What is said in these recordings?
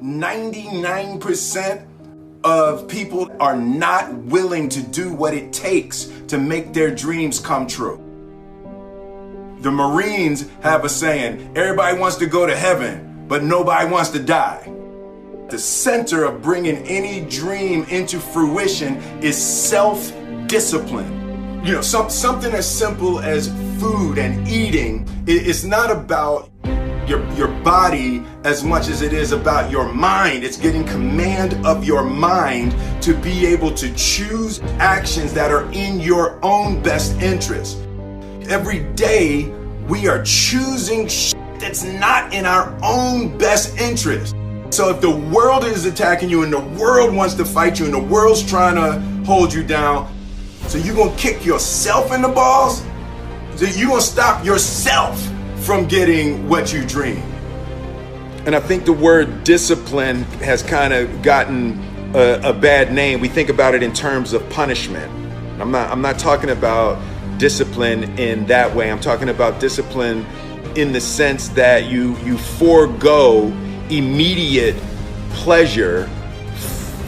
99% of people are not willing to do what it takes to make their dreams come true. The Marines have a saying, everybody wants to go to heaven, but nobody wants to die. The center of bringing any dream into fruition is self-discipline. You know, something as simple as food and eating. It's not about your body as much as it is about your mind. It's getting command of your mind to be able to choose actions that are in your own best interest. Every day we are choosing that's not in our own best interest. So if the world is attacking you and the world wants to fight you and the world's trying to hold you down, so you're gonna kick yourself in the balls? So you're gonna stop yourself from getting what you dream. And I think the word discipline has kind of gotten a bad name. We think about it in terms of punishment. I'm not talking about discipline in that way. I'm talking about discipline in the sense that you forego immediate pleasure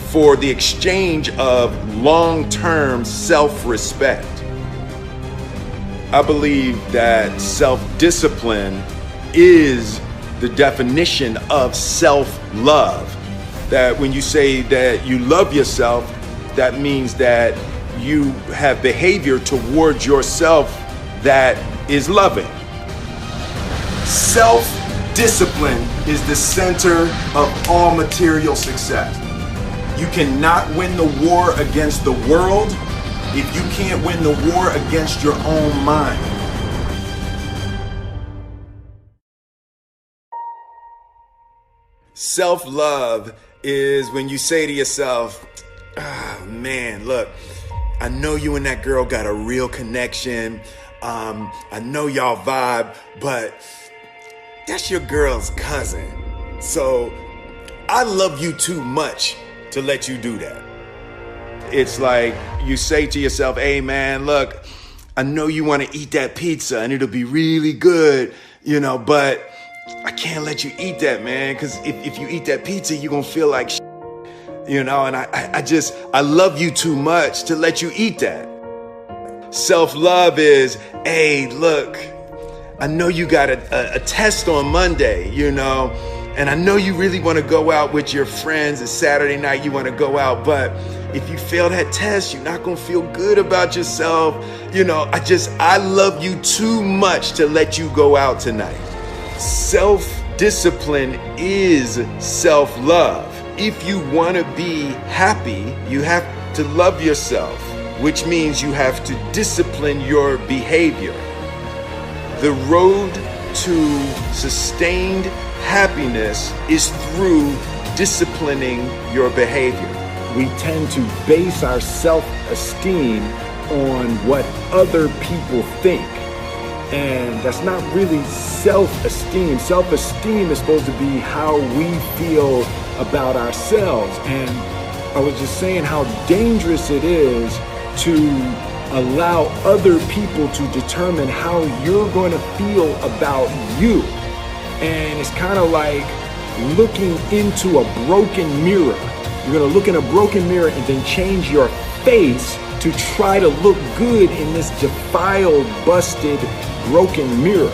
for the exchange of long-term self-respect. I believe that self-discipline is the definition of self-love. That when you say that you love yourself, that means that you have behavior towards yourself that is loving. Self-discipline is the center of all material success. You cannot win the war against the world if you can't win the war against your own mind. Self-love is when you say to yourself, oh man, look, I know you and that girl got a real connection. I know y'all vibe, but that's your girl's cousin. So I love you too much to let you do that. It's like you say to yourself, hey man, look, I know you want to eat that pizza and it'll be really good, you know, but I can't let you eat that, man, because if you eat that pizza, you're going to feel like shit, you know, and I love you too much to let you eat that. Self-love is, hey, look, I know you got a test on Monday, you know, and I know you really want to go out with your friends. It's Saturday night, you want to go out, but if you fail that test, you're not going to feel good about yourself. You know, I love you too much to let you go out tonight. Self-discipline is self-love. If you want to be happy, you have to love yourself, which means you have to discipline your behavior. The road to sustained happiness is through disciplining your behavior. We tend to base our self-esteem on what other people think. And that's not really self-esteem. Self-esteem is supposed to be how we feel about ourselves. And I was just saying how dangerous it is to allow other people to determine how you're going to feel about you. And it's kind of like looking into a broken mirror. You're going to look in a broken mirror and then change your face to try to look good in this defiled, busted, broken mirror.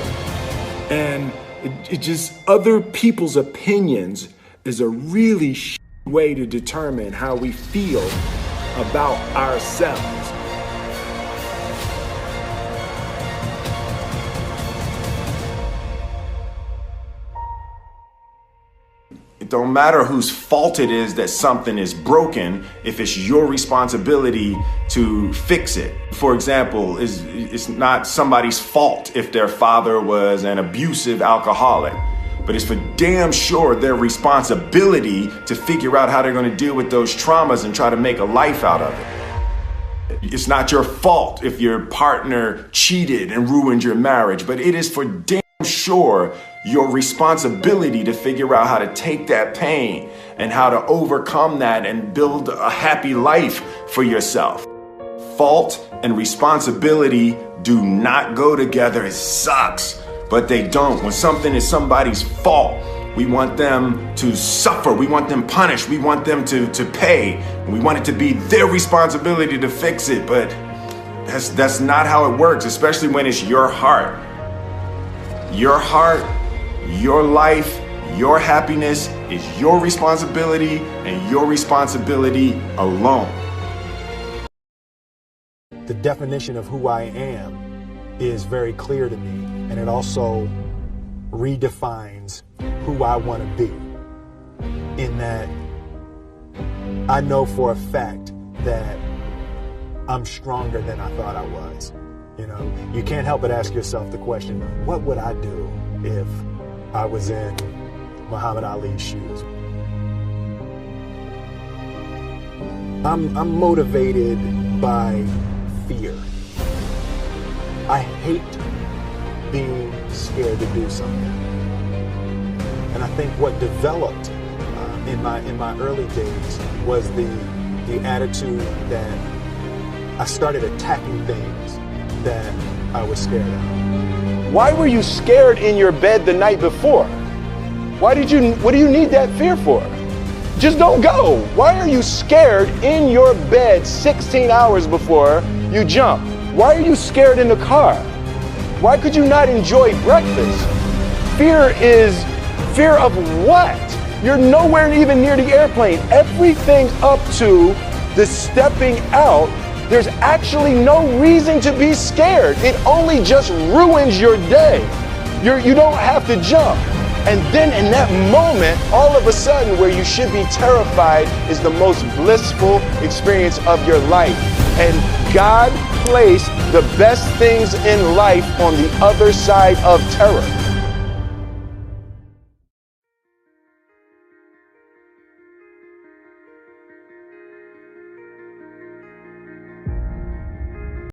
And it just, other people's opinions is a really way to determine how we feel about ourselves. It don't matter whose fault it is that something is broken if it's your responsibility to fix it. For example, it's not somebody's fault if their father was an abusive alcoholic, but it's for damn sure their responsibility to figure out how they're going to deal with those traumas and try to make a life out of it. It's not your fault if your partner cheated and ruined your marriage, but it is for damn sure your responsibility to figure out how to take that pain and how to overcome that and build a happy life for yourself. Fault and responsibility do not go together. It sucks, but they don't. When something is somebody's fault, We want them to suffer. We want them punished. We want them to pay. And we want it to be their responsibility to fix it. But that's not how it works, especially when it's your heart. Your heart, your life, your happiness is your responsibility and your responsibility alone. The definition of who I am is very clear to me, and it also redefines who I want to be, in that I know for a fact that I'm stronger than I thought I was. You know, you can't help but ask yourself the question, what would I do if I was in Muhammad Ali's shoes? I'm motivated by fear. I hate being scared to do something. And I think what developed in my early days was the attitude that I started attacking things that I was scared of. Why were you scared in your bed the night before? What do you need that fear for? Just don't go. Why are you scared in your bed 16 hours before you jump? Why are you scared in the car? Why could you not enjoy breakfast? Fear is fear of what? You're nowhere even near the airplane. Everything up to the stepping out, there's actually no reason to be scared. It only just ruins your day. You don't have to jump. And then in that moment, all of a sudden, where you should be terrified is the most blissful experience of your life. And God placed the best things in life on the other side of terror.